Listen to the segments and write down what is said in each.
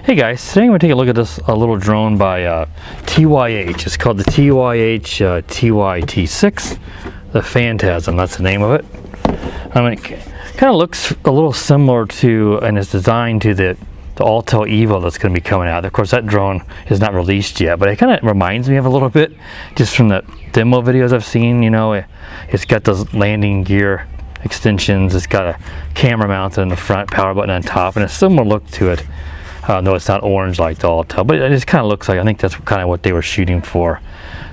Hey guys, today I'm going to take a look at this little drone by TYH. It's called the TYH TY-T6 the Phantasm. That's the name of it. It kind of looks a little similar to, and is designed to the Autel EVO that's going to be coming out. Of course, that drone is not released yet, but it kind of reminds me of a little bit just from the demo videos I've seen. You know, it's got those landing gear extensions. It's got a camera mounted in the front, power button on top, and a similar look to it. No, it's not orange like the Autel, but it just kind of looks like, I think that's kind of what they were shooting for.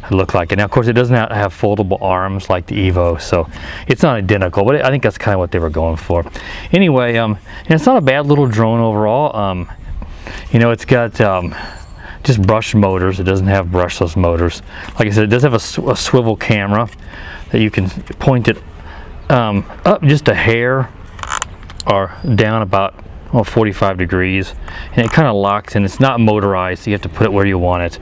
It looked like it. Now, of course, it doesn't have foldable arms like the EVO, so it's not identical, but I think that's kind of what they were going for. Anyway, and it's not a bad little drone overall. You know, it's got just brush motors. It doesn't have brushless motors. Like I said, it does have a swivel camera that you can point it up just a hair or down about 45 degrees, and it kind of locks in. It's not motorized, so you have to put it where you want it.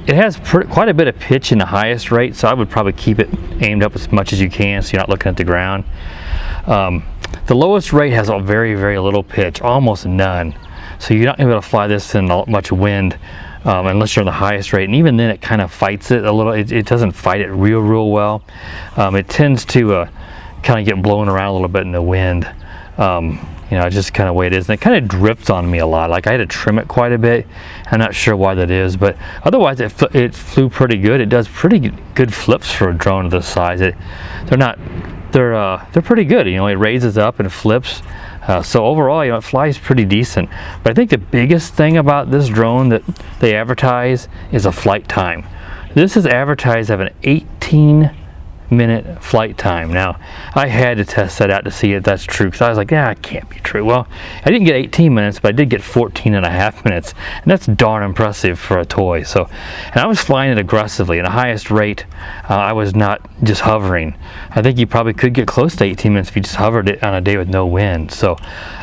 It has quite a bit of pitch in the highest rate, so I would probably keep it aimed up as much as you can so you're not looking at the ground. The lowest rate has a very, very little pitch, almost none. So you're not going to be able to fly this in much wind unless you're on the highest rate, and even then it kind of fights it a little. It doesn't fight it real well. It tends to kind of get blown around a little bit in the wind. You know, just kind of the way it is, and it kind of drifts on me a lot. Like, I had to trim it quite a bit. I'm not sure why that is, but otherwise it flew pretty good. It does pretty good flips for a drone of this size. They're pretty good. You know, it raises up and flips. So overall, you know, it flies pretty decent. But I think the biggest thing about this drone that they advertise is a flight time. This is advertised to have an 18-minute flight time. Now, I had to test that out to see if that's true, because I was like, yeah, it can't be true. Well, I didn't get 18 minutes, but I did get 14.5 minutes, and that's darn impressive for a toy. So, and I was flying it aggressively at the highest rate. I was not just hovering. I think you probably could get close to 18 minutes if you just hovered it on a day with no wind. So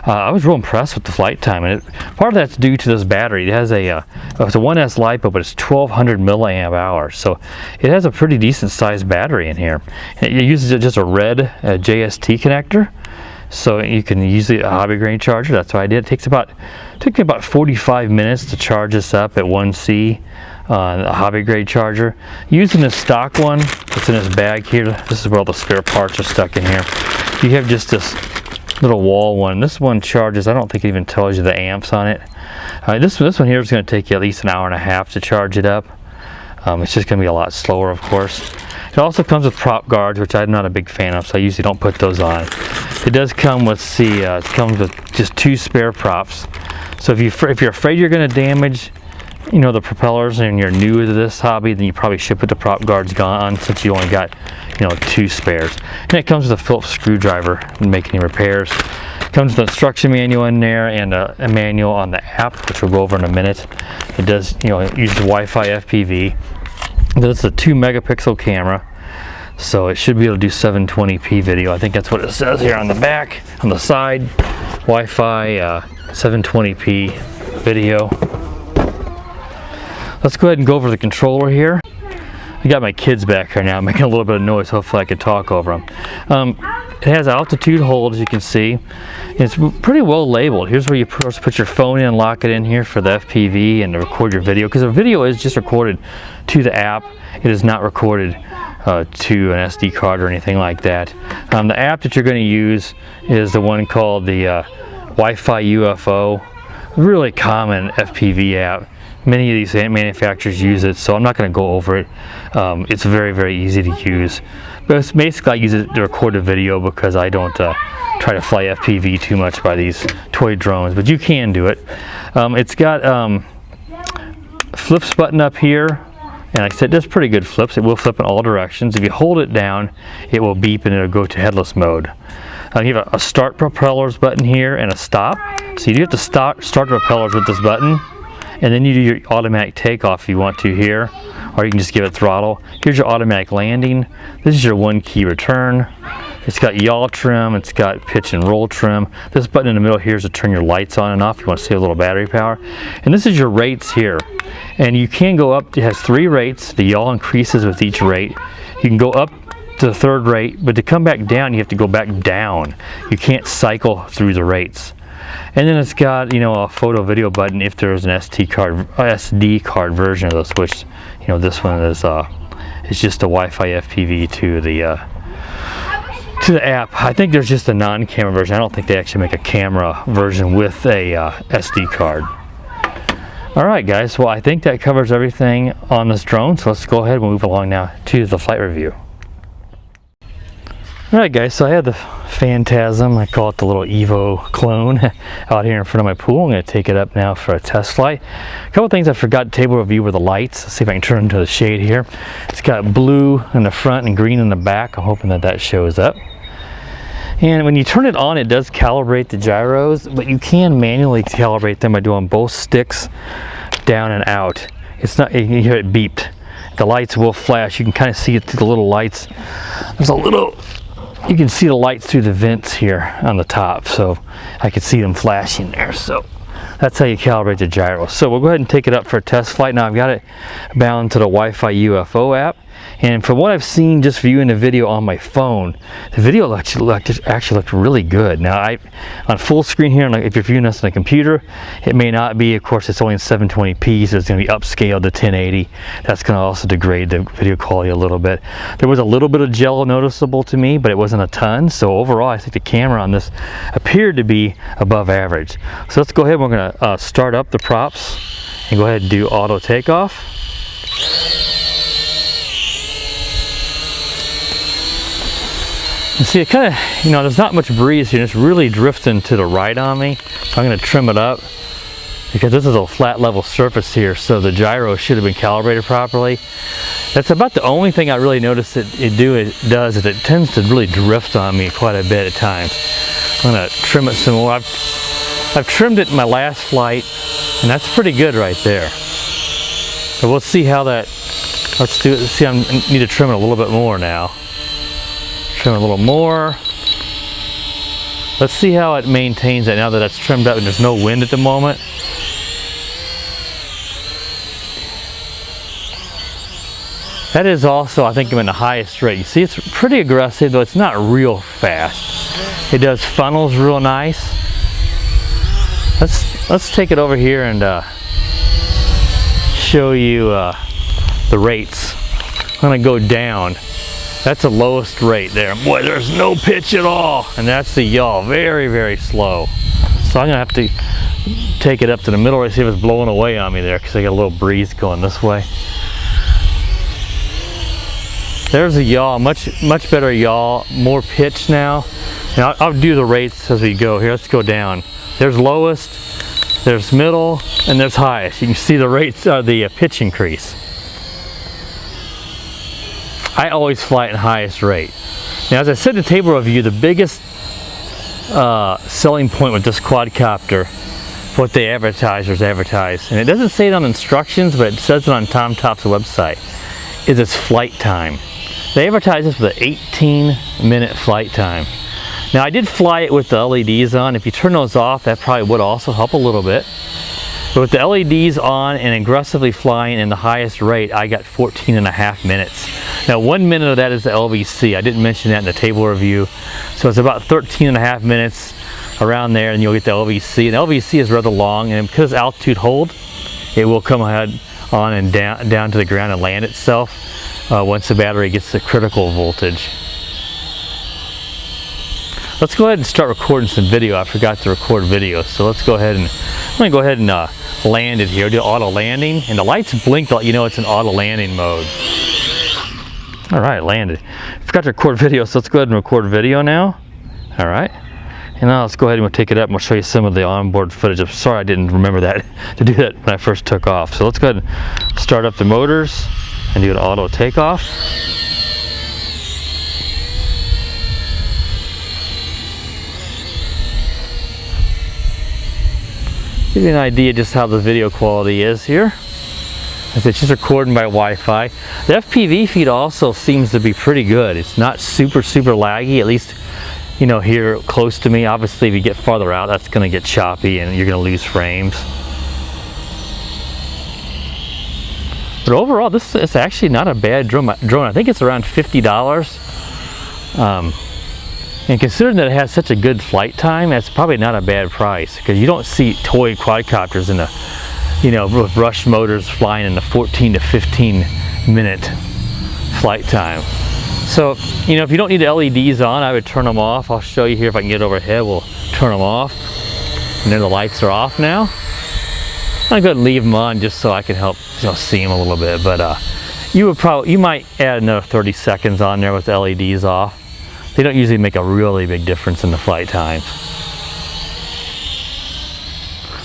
I was real impressed with the flight time, and part of that's due to this battery. It has it's a 1S LiPo, but it's 1200 milliamp hours, so it has a pretty decent sized battery in here. It uses just a red JST connector, so you can use a hobby grade charger. That's what I did. It took me about 45 minutes to charge this up at 1C on a hobby grade charger. Using the stock one that's in this bag here, this is where all the spare parts are stuck in here. You have just this little wall one. This one charges, I don't think it even tells you the amps on it. This one here is going to take you at least an hour and a half to charge it up. It's just going to be a lot slower, of course. It also comes with prop guards, which I'm not a big fan of, so I usually don't put those on. It does come with it comes with just 2 spare props. So if you're afraid you're going to damage, you know, the propellers, and you're new to this hobby, then you probably should put the prop guards on, since you only got, you know, 2 spares. And it comes with a Phillips screwdriver to make any repairs. It comes with an instruction manual in there, and a manual on the app, which we'll go over in a minute. It does, you know, it uses Wi-Fi FPV. It's a 2 megapixel camera, so it should be able to do 720p video. I think that's what it says here on the back, on the side. Wi-Fi 720p video. Let's go ahead and go over the controller here. I got my kids back here now, making a little bit of noise. Hopefully I can talk over them. It has altitude hold, as you can see. It's pretty well labeled. Here's where you put your phone in, lock it in here for the FPV and to record your video, because the video is just recorded to the app. It is not recorded to an SD card or anything like that. The app that you're going to use is the one called the Wi-Fi UFO. Really common FPV app. Many of these manufacturers use it, so I'm not going to go over it. It's very, very easy to use. But it's basically, I use it to record a video because I don't try to fly FPV too much by these toy drones, but you can do it. It's got flips button up here, and like I said, it does pretty good flips. It will flip in all directions. If you hold it down, it will beep and it'll go to headless mode. You have a start propellers button here and a stop. So you do have to start the propellers with this button, and then you do your automatic takeoff if you want to here, or you can just give it throttle. Here's your automatic landing. This is your 1-key return. It's got yaw trim, it's got pitch and roll trim. This button in the middle here is to turn your lights on and off if you want to save a little battery power. And this is your rates here. And you can go up, it has 3 rates. The yaw increases with each rate. You can go up to the 3rd rate, but to come back down, you have to go back down. You can't cycle through the rates. And then it's got, you know, a photo video button if there's an SD card version of this, which, you know, this one is it's just a Wi-Fi FPV to the app. I think there's just a non-camera version. I don't think they actually make a camera version with a SD card. All right, guys. Well, I think that covers everything on this drone. So let's go ahead and move along now to the flight review. All right, guys. So I have the Phantasm. I call it the little Evo clone out here in front of my pool. I'm going to take it up now for a test flight. A couple things I forgot to table review were the lights. Let's see if I can turn into the shade here. It's got blue in the front and green in the back. I'm hoping that that shows up. And when you turn it on, it does calibrate the gyros, but you can manually calibrate them by doing both sticks down and out. It's not, you can hear it beeped. The lights will flash. You can kind of see it through the little lights. There's a little, you can see the lights through the vents here on the top, so I can see them flashing there. So that's how you calibrate the gyro. So we'll go ahead and take it up for a test flight. Now I've got it bound to the Wi-Fi UFO app. And from what I've seen just viewing the video on my phone, the video actually looked really good. Now on full screen here, if you're viewing this on a computer, it may not be. Of course, it's only in 720p, so it's going to be upscaled to 1080. That's going to also degrade the video quality a little bit. There was a little bit of jello noticeable to me, but it wasn't a ton. So overall, I think the camera on this appeared to be above average. So let's go ahead. We're going to start up the props and go ahead and do auto takeoff. And see, it kind of, you know, there's not much breeze here. It's really drifting to the right on me. So I'm going to trim it up because this is a flat level surface here, so the gyro should have been calibrated properly. That's about the only thing I really noticed it does is it tends to really drift on me quite a bit at times. I'm going to trim it some more. I've trimmed it in my last flight, and that's pretty good right there. But we'll see how that, let's do it. See, I need to trim it a little bit more now. Trim a little more. Let's see how it maintains that now that it's trimmed up and there's no wind at the moment. That is also, I think I'm in the highest rate. You see, it's pretty aggressive, though it's not real fast. It does funnels real nice. Let's take it over here and show you the rates. I'm gonna go down. That's the lowest rate there. Boy, there's no pitch at all. And that's the yaw, very, very slow. So I'm gonna have to take it up to the middle right, see if it's blowing away on me there, because I got a little breeze going this way. There's a yaw, much better yaw, more pitch now. And I'll do the rates as we go. Here, let's go down. There's lowest, there's middle, and there's highest. You can see the rates are the pitch increase. I always fly at highest rate. Now, as I said in the table review, the biggest selling point with this quadcopter, what they advertise, and it doesn't say it on instructions, but it says it on TomTop's website, is its flight time. They advertise this with an 18-minute flight time. Now, I did fly it with the LEDs on. If you turn those off, that probably would also help a little bit. But with the LEDs on and aggressively flying in the highest rate, I got 14.5 minutes. Now, 1 minute of that is the LVC. I didn't mention that in the table review. So it's about 13.5 minutes around there, and you'll get the LVC. And LVC is rather long, and because it's altitude hold, it will come ahead on and down to the ground and land itself once the battery gets the critical voltage. Let's go ahead and start recording some video. I forgot to record video, so let's go ahead and I'm going to go ahead and land it here. Do auto landing, and the lights blink to let you know it's in auto landing mode. All right, landed. Forgot to record video, so let's go ahead and record video now. All right, and now let's go ahead and we'll take it up and we'll show you some of the onboard footage. I'm sorry I didn't remember that to do that when I first took off. So let's go ahead and start up the motors and do an auto takeoff. Give you an idea just how the video quality is here. It's just recording by Wi-Fi. The FPV feed also seems to be pretty good. It's not super laggy, at least, you know, here close to me. Obviously, if you get farther out, that's going to get choppy and you're going to lose frames. But overall, this is actually not a bad drone. I think it's around $50. And considering that it has such a good flight time, that's probably not a bad price, because you don't see toy quadcopters in the, you know, with rush motors flying in the 14 to 15 minute flight time. So, you know, if you don't need the LEDs on, I would turn them off. I'll show you here if I can get overhead. We'll turn them off. And then the lights are off now. I'm going to leave them on just so I can help, you know, see them a little bit. But you might add another 30 seconds on there with the LEDs off. They don't usually make a really big difference in the flight time.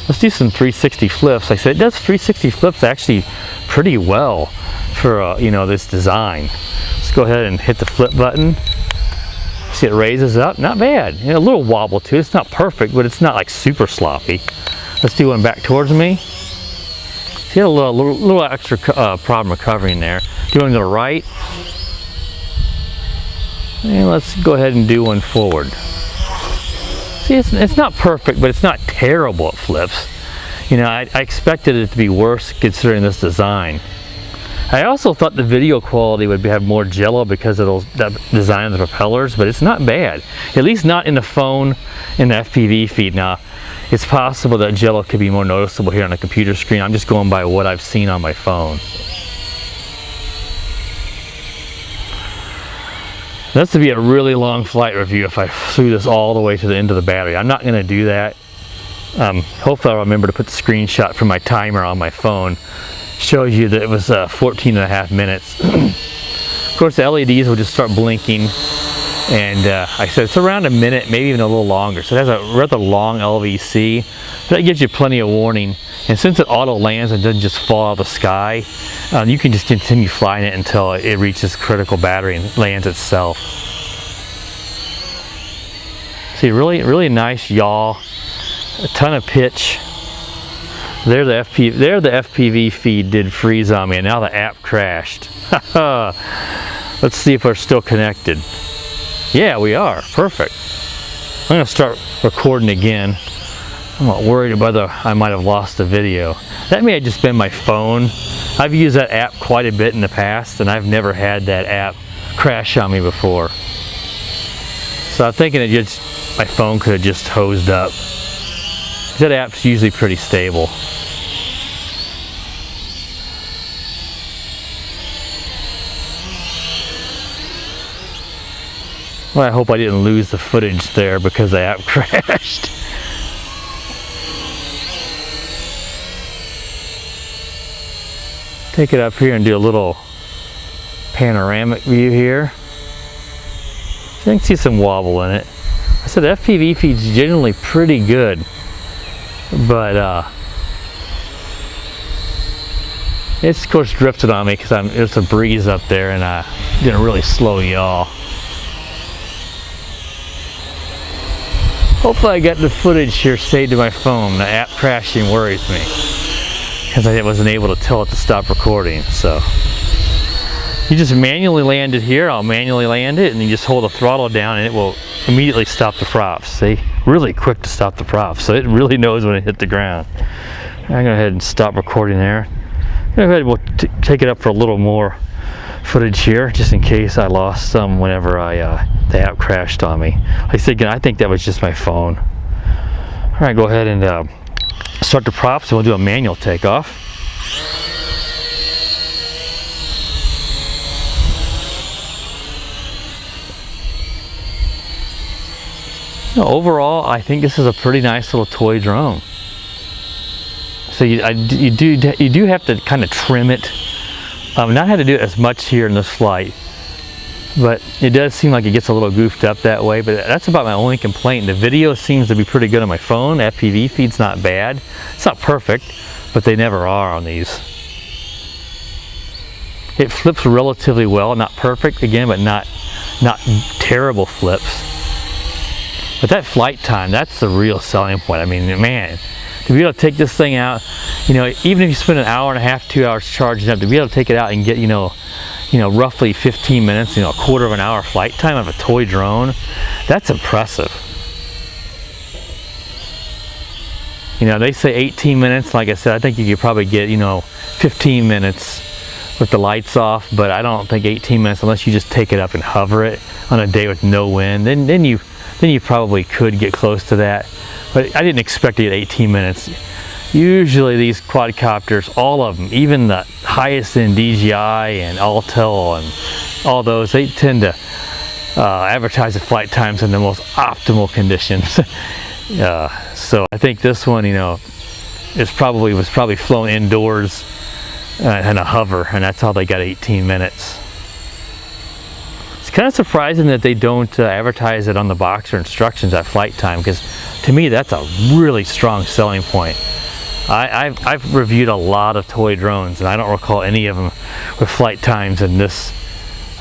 Let's do some 360 flips. Like I said, it does 360 flips actually pretty well for you know, this design. Let's go ahead and hit the flip button. See, it raises up. Not bad. You know, a little wobble too. It's not perfect, but it's not like super sloppy. Let's do one back towards me. See, a little extra problem recovering there. Doing to the right. And let's go ahead and do one forward. See, it's not perfect, but it's not terrible at flips. You know, I expected it to be worse considering this design. I also thought the video quality would have more jello because of that design of the propellers, but it's not bad. At least not in the phone, in the FPV feed. Now, it's possible that jello could be more noticeable here on the computer screen. I'm just going by what I've seen on my phone. This would be a really long flight review if I flew this all the way to the end of the battery. I'm not going to do that. Hopefully I'll remember to put the screenshot from my timer on my phone. Shows you that it was 14.5 minutes. Of course, the LEDs will just start blinking. And I said it's around a minute, maybe even a little longer. So it has a rather long LVC. But that gives you plenty of warning. And since it auto lands and doesn't just fall out of the sky, you can just continue flying it until it reaches critical battery and lands itself. See, really nice yaw, a ton of pitch. There the FPV feed did freeze on me, and now the app crashed. Let's see if we're still connected. Yeah, we are. Perfect. I'm going to start recording again. I'm not worried whether I might have lost the video. That may have just been my phone. I've used that app quite a bit in the past, and I've never had that app crash on me before. So I'm thinking my phone could have just hosed up. That app's usually pretty stable. Well, I hope I didn't lose the footage there because the app crashed. Take it up here and do a little panoramic view here. I can see some wobble in it. I said the FPV feed's generally pretty good, but it's of course drifted on me because there's a breeze up there and I didn't really slow yaw. Hopefully I got the footage here saved to my phone. The app crashing worries me because I wasn't able to tell it to stop recording. So you just manually land it here. I'll manually land it, and you just hold the throttle down and it will immediately stop the props. See, really quick to stop the props, so it really knows when it hit the ground. I'm going to go ahead and stop recording there. Go ahead, we'll take it up for a little more footage here, just in case I lost some whenever the app crashed on me. Like I said, again, I think that was just my phone. All right, go ahead and start the props, and we'll do a manual takeoff. Overall, I think this is a pretty nice little toy drone. So you do have to kind of trim it. Not had to do it as much here in this flight, but it does seem like it gets a little goofed up that way. But that's about my only complaint. The video seems to be pretty good on my phone. The FPV feed's not bad. It's not perfect, but they never are on these. It flips relatively well, not perfect again, but not terrible flips. But that flight time, that's the real selling point. I mean, man, to be able to take this thing out, you know, even if you spend an hour and a half, 2 hours charging up, to be able to take it out and get, you know, roughly 15 minutes, a quarter of an hour flight time of a toy drone, that's impressive. You know, they say 18 minutes. Like I said, I think you could probably get, 15 minutes with the lights off, but I don't think 18 minutes unless you just take it up and hover it on a day with no wind. Then you then you probably could get close to that. But I didn't expect to get 18 minutes. Usually these quadcopters, all of them, even the highest in DJI and Autel and all those, they tend to advertise the flight times in the most optimal conditions. So I think this one, you know, was probably flown indoors in a hover, and that's how they got 18 minutes. It's kind of surprising that they don't advertise it on the box or instructions at flight time, because to me that's a really strong selling point. I've reviewed a lot of toy drones, and I don't recall any of them with flight times in this,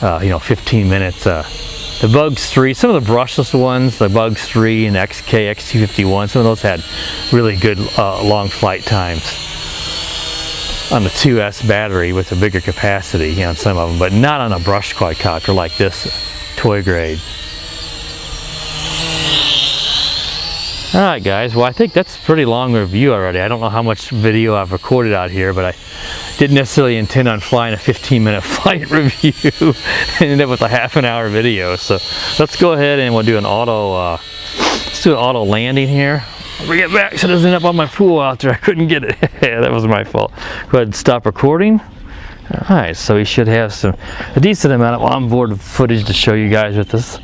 you know, 15 minutes. The Bugs 3, some of the brushless ones, the Bugs 3 and XK, X251, some of those had really good long flight times on the 2S battery with a bigger capacity on some of them, but not on a brush quadcopter like this toy grade. Alright guys, well I think that's a pretty long review already. I don't know how much video I've recorded out here, but I didn't necessarily intend on flying a 15-minute flight review and ended up with a half-an-hour video. So let's go ahead and we'll do an auto landing here. I'll get back so it doesn't end up on my pool out there. I couldn't get it. Yeah, that was my fault. Go ahead and stop recording. Alright, so we should have a decent amount of onboard footage to show you guys with this.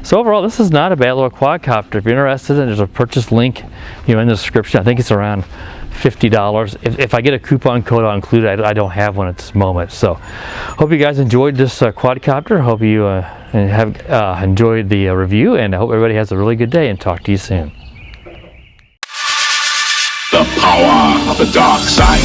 So overall, this is not a bad little quadcopter. If you're interested, there's a purchase link, you know, in the description. I think it's around $50. If I get a coupon code, I'll include it. I don't have one at this moment. So hope you guys enjoyed this quadcopter. Hope you have enjoyed the review, and I hope everybody has a really good day, and talk to you soon. The power of the dark side.